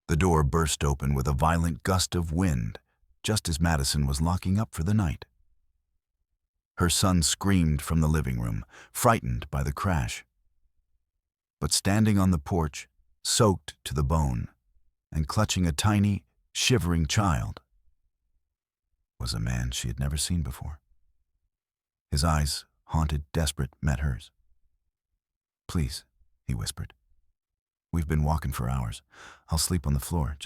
The door burst open with a violent gust of wind, just as Madison was locking up for the night. Her son screamed from the living room, frightened by the crash. But standing on the porch, soaked to the bone, and clutching a tiny, shivering child, was a man she had never seen before. His eyes, haunted, desperate, met hers. "Please," he whispered. "We've been walking for hours. I'll sleep on the floor.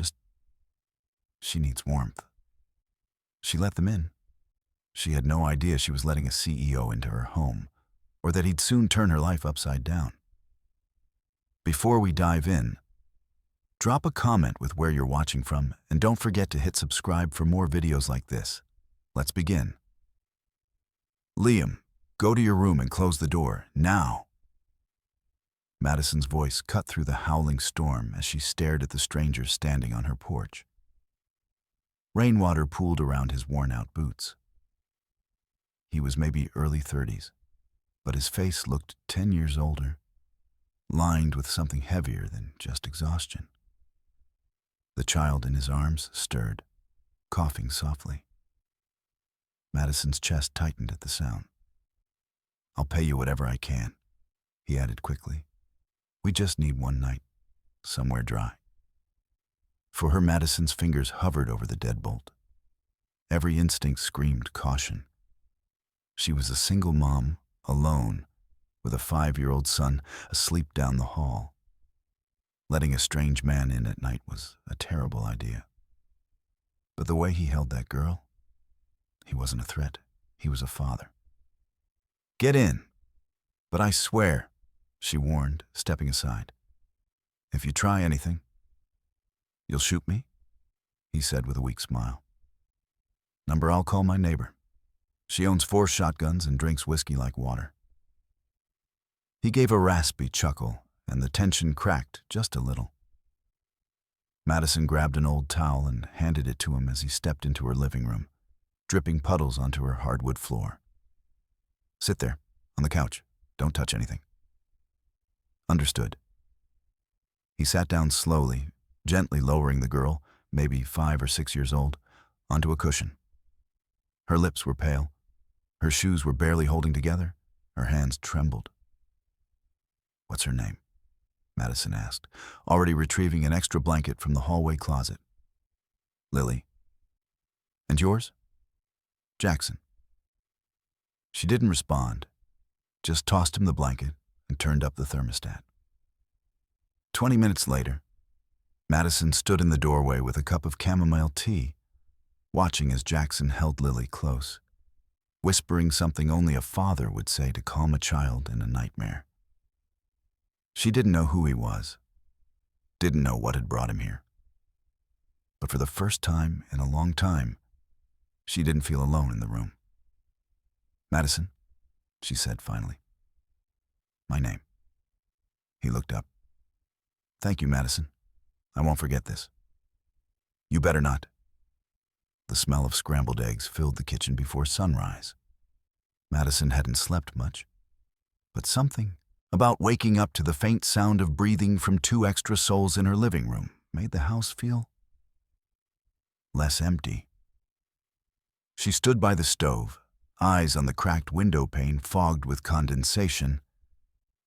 She needs warmth." She let them in. She had no idea she was letting a CEO into her home, or that he'd soon turn her life upside down. Before we dive in, drop a comment with where you're watching from, and don't forget to hit subscribe for more videos like this. Let's begin. "Liam, go to your room and close the door, now." Madison's voice cut through the howling storm as she stared at the stranger standing on her porch. Rainwater pooled around his worn-out boots. He was maybe early 30s, but his face looked 10 years older, lined with something heavier than just exhaustion. The child in his arms stirred, coughing softly. Madison's chest tightened at the sound. "I'll pay you whatever I can," he added quickly. "We just need one night, somewhere dry." For her, Madison's fingers hovered over the deadbolt. Every instinct screamed caution. She was a single mom, alone, with a 5-year-old son asleep down the hall. Letting a strange man in at night was a terrible idea. But the way he held that girl, he wasn't a threat. He was a father. "Get in." "But I swear," she warned, stepping aside. "If you try anything, you'll shoot me?" he said with a weak smile. "Number I'll call my neighbor. She owns 4 shotguns and drinks whiskey like water." He gave a raspy chuckle, and the tension cracked just a little. Madison grabbed an old towel and handed it to him as he stepped into her living room, dripping puddles onto her hardwood floor. "Sit there, on the couch. Don't touch anything." "Understood." He sat down slowly, gently lowering the girl, maybe 5 or 6 years old, onto a cushion. Her lips were pale. Her shoes were barely holding together. Her hands trembled. "What's her name?" Madison asked, already retrieving an extra blanket from the hallway closet. "Lily." "And yours?" "Jackson." She didn't respond, just tossed him the blanket and turned up the thermostat. 20 minutes later, Madison stood in the doorway with a cup of chamomile tea, watching as Jackson held Lily close, whispering something only a father would say to calm a child in a nightmare. She didn't know who he was, didn't know what had brought him here. But for the first time in a long time, she didn't feel alone in the room. "Madison," she said finally. "My name." He looked up. "Thank you, Madison. I won't forget this." "You better not." The smell of scrambled eggs filled the kitchen before sunrise. Madison hadn't slept much, but something about waking up to the faint sound of breathing from 2 extra souls in her living room made the house feel less empty. She stood by the stove, eyes on the cracked window pane fogged with condensation,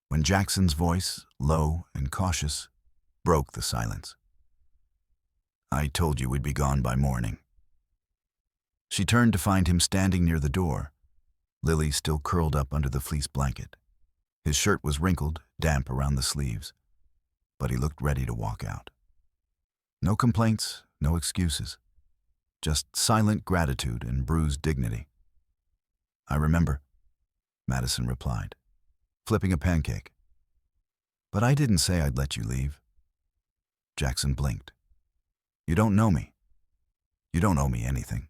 when Jackson's voice, low and cautious, broke the silence. "I told you we'd be gone by morning." She turned to find him standing near the door, Lily still curled up under the fleece blanket. His shirt was wrinkled, damp around the sleeves, but he looked ready to walk out. No complaints, no excuses, just silent gratitude and bruised dignity. "I remember," Madison replied, flipping a pancake. "But I didn't say I'd let you leave." Jackson blinked. "You don't know me. You don't owe me anything.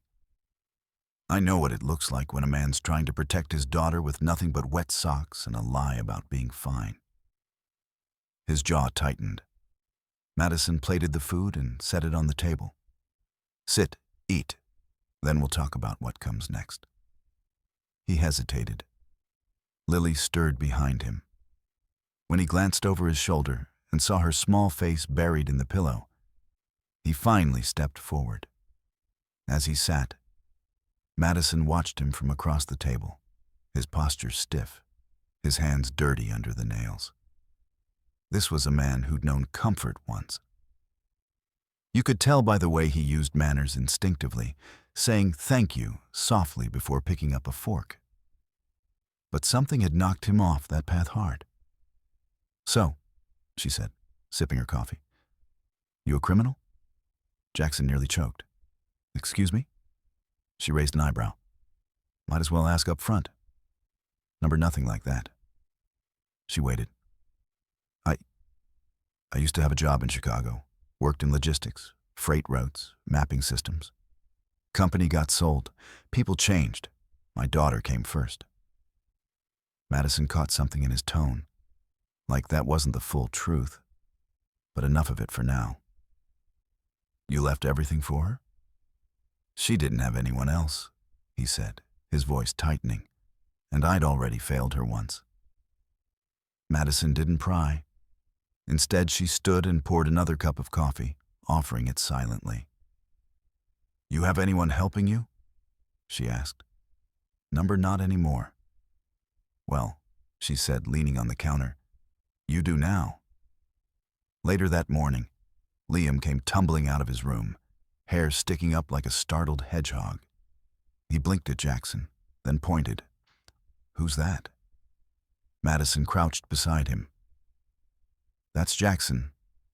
I know what it looks like when a man's trying to protect his daughter with nothing but wet socks and a lie about being fine." His jaw tightened. Madison plated the food and set it on the table. "Sit, eat, then we'll talk about what comes next." He hesitated. Lily stirred behind him. When he glanced over his shoulder and saw her small face buried in the pillow, finally stepped forward. As he sat, Madison watched him from across the table, his posture stiff, his hands dirty under the nails. This was a man who'd known comfort once. You could tell by the way he used manners instinctively, saying thank you softly before picking up a fork. But something had knocked him off that path hard. "So," she said, sipping her coffee. "You a criminal?" Jackson nearly choked. "Excuse me?" She raised an eyebrow. "Might as well ask up front. Number nothing like that." She waited. I used to have a job in Chicago. Worked in logistics, freight routes, mapping systems. Company got sold. People changed. My daughter came first. Madison caught something in his tone, like that wasn't the full truth, but enough of it for now. "You left everything for her?" "She didn't have anyone else," he said, his voice tightening, "and I'd already failed her once." Madison didn't pry. Instead, she stood and poured another cup of coffee, offering it silently. "You have anyone helping you?" she asked. "Number not anymore." "Well," she said, leaning on the counter, "you do now." Later that morning, Liam came tumbling out of his room, hair sticking up like a startled hedgehog. He blinked at Jackson, then pointed. "Who's that?" Madison crouched beside him. "That's Jackson.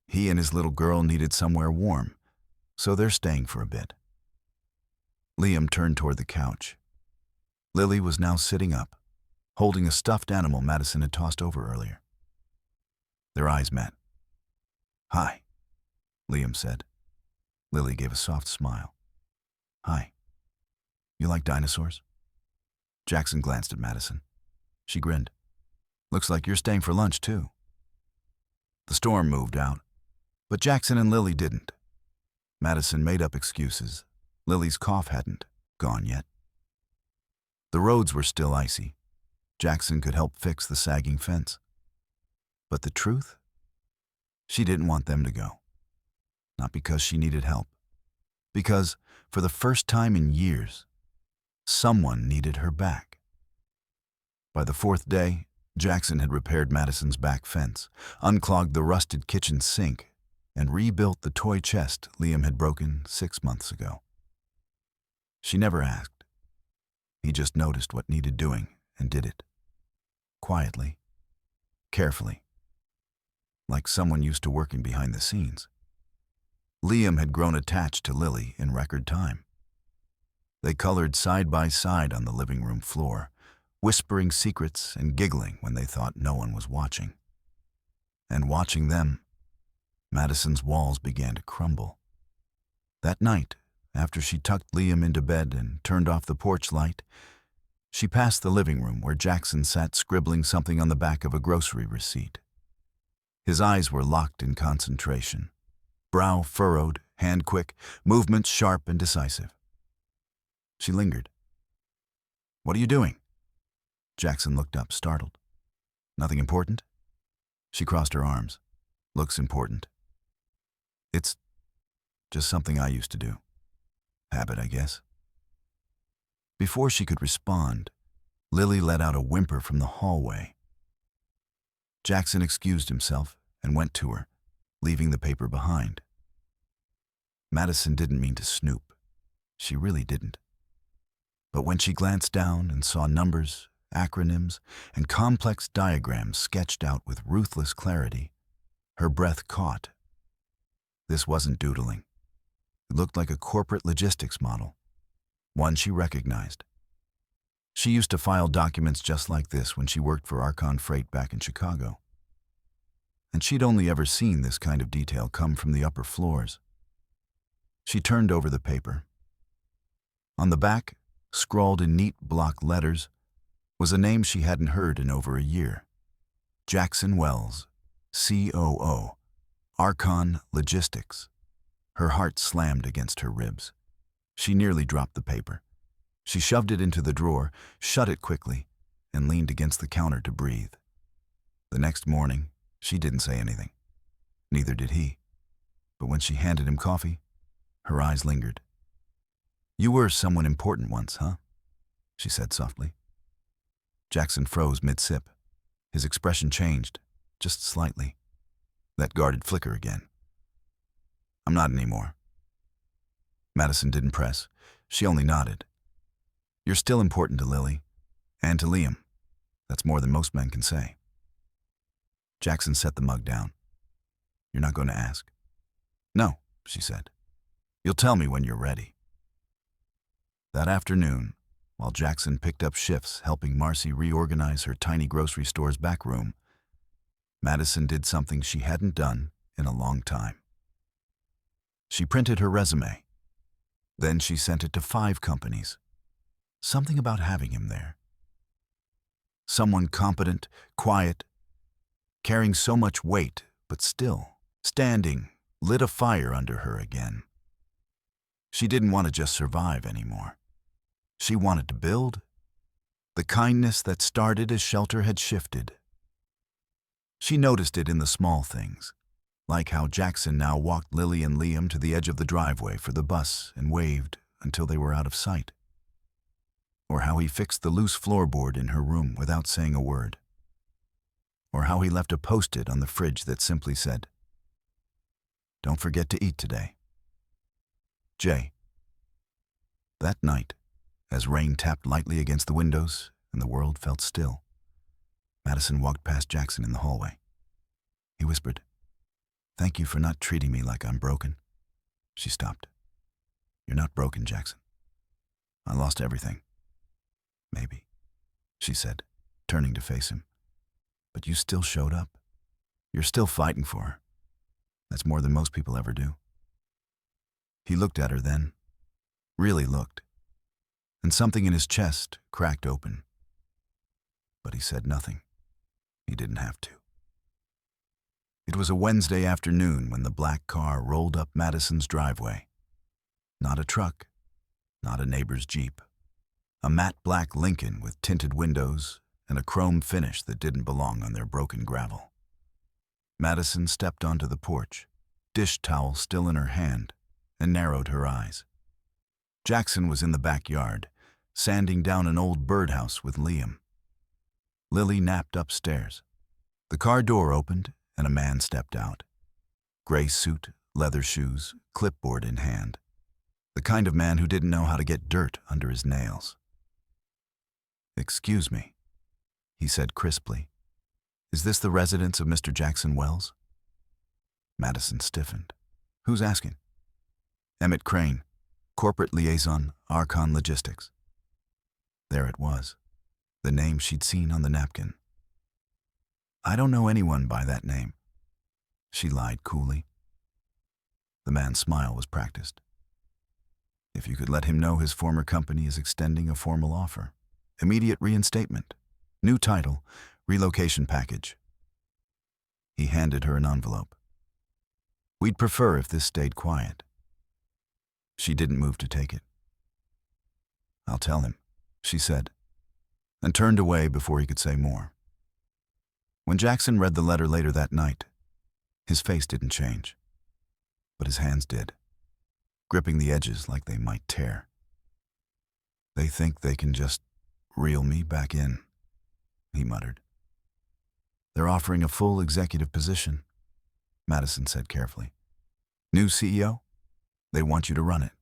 He and his little girl needed somewhere warm, so they're staying for a bit." Liam turned toward the couch. Lily was now sitting up, holding a stuffed animal Madison had tossed over earlier. Their eyes met. "Hi," Liam said. Lily gave a soft smile. "Hi. You like dinosaurs?" Jackson glanced at Madison. She grinned. "Looks like you're staying for lunch, too." The storm moved out, but Jackson and Lily didn't. Madison made up excuses. Lily's cough hadn't gone yet. The roads were still icy. Jackson could help fix the sagging fence. But the truth? She didn't want them to go. Not because she needed help. Because, for the first time in years, someone needed her back. By the fourth day, Jackson had repaired Madison's back fence, unclogged the rusted kitchen sink, and rebuilt the toy chest Liam had broken 6 months ago. She never asked. He just noticed what needed doing and did it. Quietly, carefully, like someone used to working behind the scenes. Liam had grown attached to Lily in record time. They colored side by side on the living room floor, whispering secrets and giggling when they thought no one was watching. And watching them, Madison's walls began to crumble. That night, after she tucked Liam into bed and turned off the porch light, she passed the living room where Jackson sat scribbling something on the back of a grocery receipt. His eyes were locked in concentration, brow furrowed, hand quick, movements sharp and decisive. She lingered. "What are you doing?" Jackson looked up, startled. "Nothing important?" She crossed her arms. "Looks important. It's just something I used to do. Habit, I guess." Before she could respond, Lily let out a whimper from the hallway. Jackson excused himself and went to her, leaving the paper behind. Madison didn't mean to snoop. She really didn't. But when she glanced down and saw numbers, acronyms, and complex diagrams sketched out with ruthless clarity, her breath caught. This wasn't doodling. It looked like a corporate logistics model, one she recognized. She used to file documents just like this when she worked for Archon Freight back in Chicago. And she'd only ever seen this kind of detail come from the upper floors. She turned over the paper. On the back, scrawled in neat block letters, was a name she hadn't heard in over a year. Jackson Wells, COO, Archon Logistics. Her heart slammed against her ribs. She nearly dropped the paper. She shoved it into the drawer, shut it quickly, and leaned against the counter to breathe. The next morning, she didn't say anything. Neither did he. But when she handed him coffee, Her eyes lingered. "You were someone important once, huh?" she said softly. Jackson froze mid-sip. His expression changed, just slightly. That guarded flicker again. "I'm not anymore." Madison didn't press. She only nodded. "You're still important to Lily, and to Liam. That's more than most men can say." Jackson set the mug down. "You're not going to ask?" "No," she said. "You'll tell me when you're ready." That afternoon, while Jackson picked up shifts helping Marcy reorganize her tiny grocery store's back room, Madison did something she hadn't done in a long time. She printed her resume. Then she sent it to 5 companies. Something about having him there. Someone competent, quiet, carrying so much weight, but still standing, lit a fire under her again. She didn't want to just survive anymore. She wanted to build. The kindness that started as shelter had shifted. She noticed it in the small things, like how Jackson now walked Lily and Liam to the edge of the driveway for the bus and waved until they were out of sight. Or how he fixed the loose floorboard in her room without saying a word. Or how he left a post-it on the fridge that simply said, "Don't forget to eat today. Jay." That night, as rain tapped lightly against the windows and the world felt still, Madison walked past Jackson in the hallway. He whispered, "Thank you for not treating me like I'm broken." She stopped. "You're not broken, Jackson. I lost everything." "Maybe," she said, turning to face him. "But you still showed up. You're still fighting for her. That's more than most people ever do." He looked at her then, really looked, and something in his chest cracked open. But he said nothing. He didn't have to. It was a Wednesday afternoon when the black car rolled up Madison's driveway. Not a truck, not a neighbor's Jeep. A matte black Lincoln with tinted windows and a chrome finish that didn't belong on their broken gravel. Madison stepped onto the porch, dish towel still in her hand, and narrowed her eyes. Jackson was in the backyard, sanding down an old birdhouse with Liam. Lily napped upstairs. The car door opened and a man stepped out. Gray suit, leather shoes, clipboard in hand. The kind of man who didn't know how to get dirt under his nails. "Excuse me," he said crisply. "Is this the residence of Mr. Jackson Wells?" Madison stiffened. "Who's asking?" "Emmett Crane, corporate liaison, Archon Logistics." There it was, the name she'd seen on the napkin. "I don't know anyone by that name," she lied coolly. The man's smile was practiced. "If you could let him know his former company is extending a formal offer. Immediate reinstatement. New title, relocation package." He handed her an envelope. "We'd prefer if this stayed quiet." She didn't move to take it. "I'll tell him," she said, and turned away before he could say more. When Jackson read the letter later that night, his face didn't change, but his hands did, gripping the edges like they might tear. "They think they can just reel me back in," he muttered. "They're offering a full executive position," Madison said carefully. "New CEO? They want you to run it."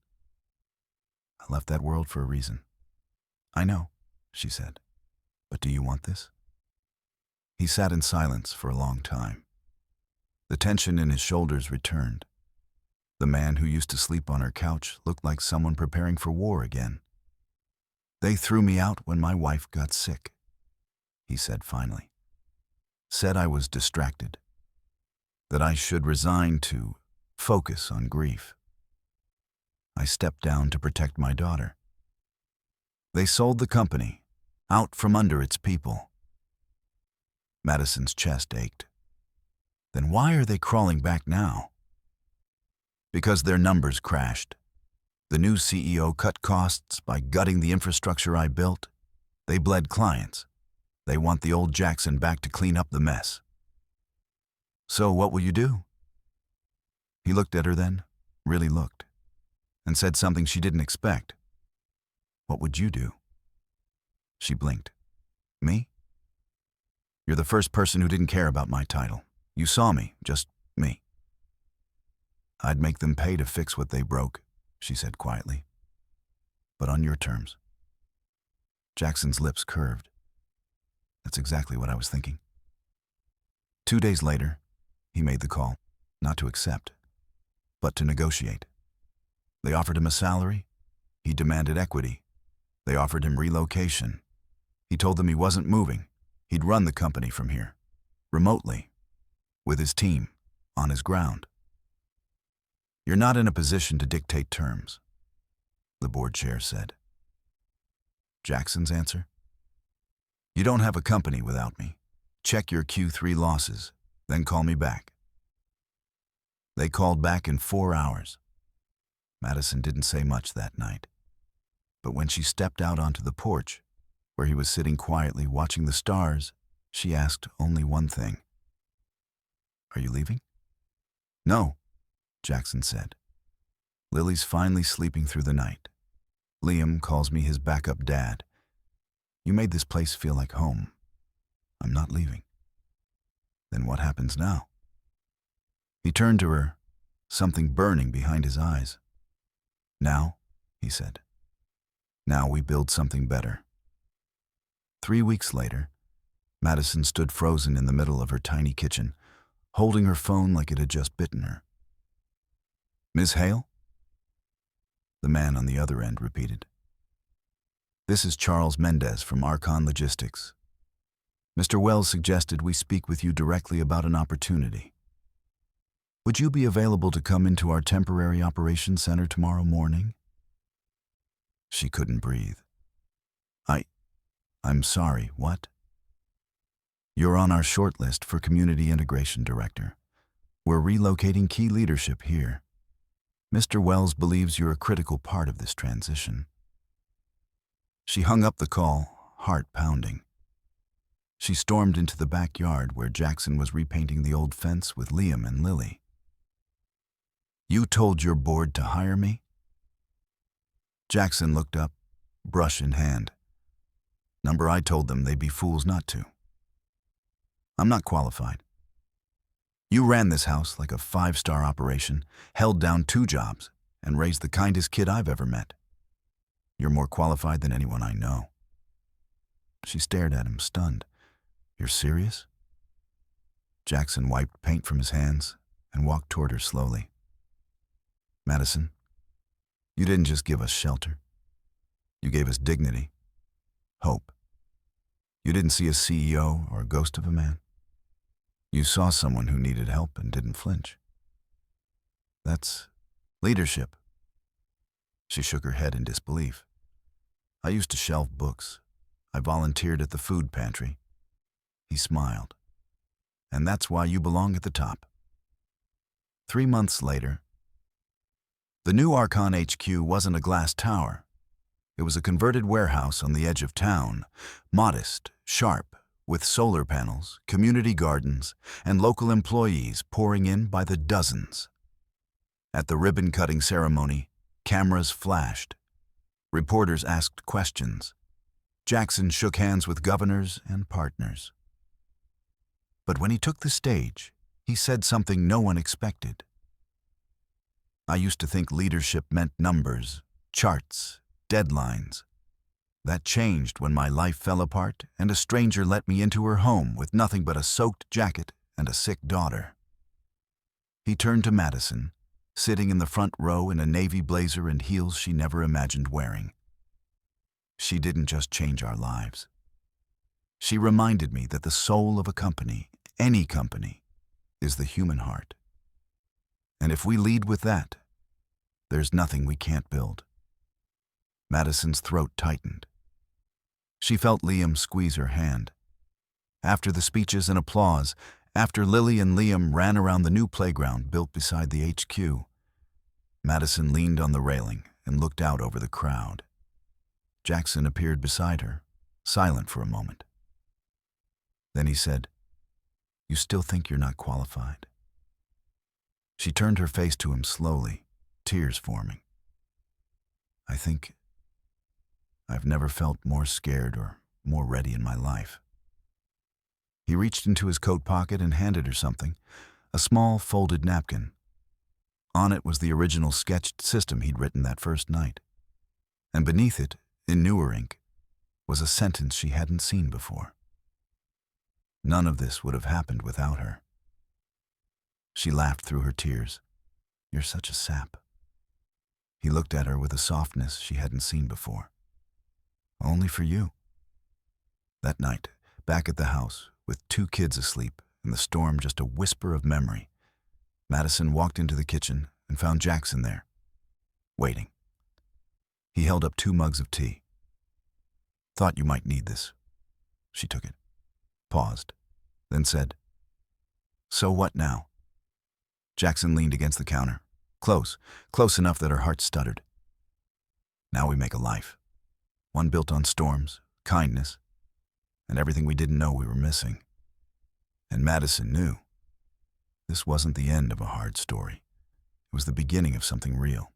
"I left that world for a reason." "I know," she said. "But do you want this?" He sat in silence for a long time. The tension in his shoulders returned. The man who used to sleep on her couch looked like someone preparing for war again. "They threw me out when my wife got sick," he said finally. "Said I was distracted. That I should resign to focus on grief. I stepped down to protect my daughter. They sold the company, out from under its people." Madison's chest ached. "Then why are they crawling back now?" "Because their numbers crashed. The new CEO cut costs by gutting the infrastructure I built. They bled clients. They want the old Jackson back to clean up the mess." "So what will you do?" He looked at her then, really looked. and said something she didn't expect. What would you do? She blinked. Me? You're the first person who didn't care about my title. You saw me, just me. I'd make them pay to fix what they broke, she said quietly. But on your terms. Jackson's lips curved. That's exactly what I was thinking. 2 days later, he made the call, not to accept, but to negotiate. They offered him a salary. He demanded equity. They offered him relocation. He told them he wasn't moving. He'd run the company from here, remotely, with his team, on his ground. You're not in a position to dictate terms, the board chair said. Jackson's answer? You don't have a company without me. Check your Q3 losses, then call me back. They called back in 4 hours. Madison didn't say much that night. But when she stepped out onto the porch, where he was sitting quietly watching the stars, she asked only one thing. Are you leaving? No, Jackson said. Lily's finally sleeping through the night. Liam calls me his backup dad. You made this place feel like home. I'm not leaving. Then what happens now? He turned to her, something burning behind his eyes. Now, he said. Now we build something better. 3 weeks later, Madison stood frozen in the middle of her tiny kitchen, holding her phone like it had just bitten her. Miss Hale? The man on the other end repeated. This is Charles Mendez from Archon Logistics. Mr. Wells suggested we speak with you directly about an opportunity. Would you be available to come into our temporary operations center tomorrow morning? She couldn't breathe. I'm sorry, what? You're on our short list for Community Integration Director. We're relocating key leadership here. Mr. Wells believes you're a critical part of this transition. She hung up the call, heart pounding. She stormed into the backyard where Jackson was repainting the old fence with Liam and Lily. You told your board to hire me? Jackson looked up, brush in hand. Number I told them they'd be fools not to. I'm not qualified. You ran this house like a 5-star operation, held down 2 jobs, and raised the kindest kid I've ever met. You're more qualified than anyone I know. She stared at him, stunned. You're serious? Jackson wiped paint from his hands and walked toward her slowly. Madison, you didn't just give us shelter. You gave us dignity, hope. You didn't see a CEO or a ghost of a man. You saw someone who needed help and didn't flinch. That's leadership. She shook her head in disbelief. I used to shelve books. I volunteered at the food pantry. He smiled. And that's why you belong at the top. 3 months later, the new Archon HQ wasn't a glass tower. It was a converted warehouse on the edge of town, modest, sharp, with solar panels, community gardens, and local employees pouring in by the dozens. At the ribbon-cutting ceremony, cameras flashed. Reporters asked questions. Jackson shook hands with governors and partners. But when he took the stage, he said something no one expected. I used to think leadership meant numbers, charts, deadlines. That changed when my life fell apart and a stranger let me into her home with nothing but a soaked jacket and a sick daughter. He turned to Madison, sitting in the front row in a navy blazer and heels she never imagined wearing. She didn't just change our lives. She reminded me that the soul of a company, any company, is the human heart. And if we lead with that, there's nothing we can't build. Madison's throat tightened. She felt Liam squeeze her hand. After the speeches and applause, after Lily and Liam ran around the new playground built beside the HQ, Madison leaned on the railing and looked out over the crowd. Jackson appeared beside her, silent for a moment. Then he said, "You still think you're not qualified?" She turned her face to him slowly, tears forming. I think I've never felt more scared or more ready in my life. He reached into his coat pocket and handed her something, a small folded napkin. On it was the original sketched system he'd written that first night. And beneath it, in newer ink, was a sentence she hadn't seen before. None of this would have happened without her. She laughed through her tears. You're such a sap. He looked at her with a softness she hadn't seen before. Only for you. That night, back at the house, with 2 kids asleep and the storm just a whisper of memory, Madison walked into the kitchen and found Jackson there, waiting. He held up 2 mugs of tea. Thought you might need this. She took it, paused, then said, So what now? Jackson leaned against the counter, close enough that her heart stuttered. Now we make a life, one built on storms, kindness, and everything we didn't know we were missing. And Madison knew. This wasn't the end of a hard story. It was the beginning of something real.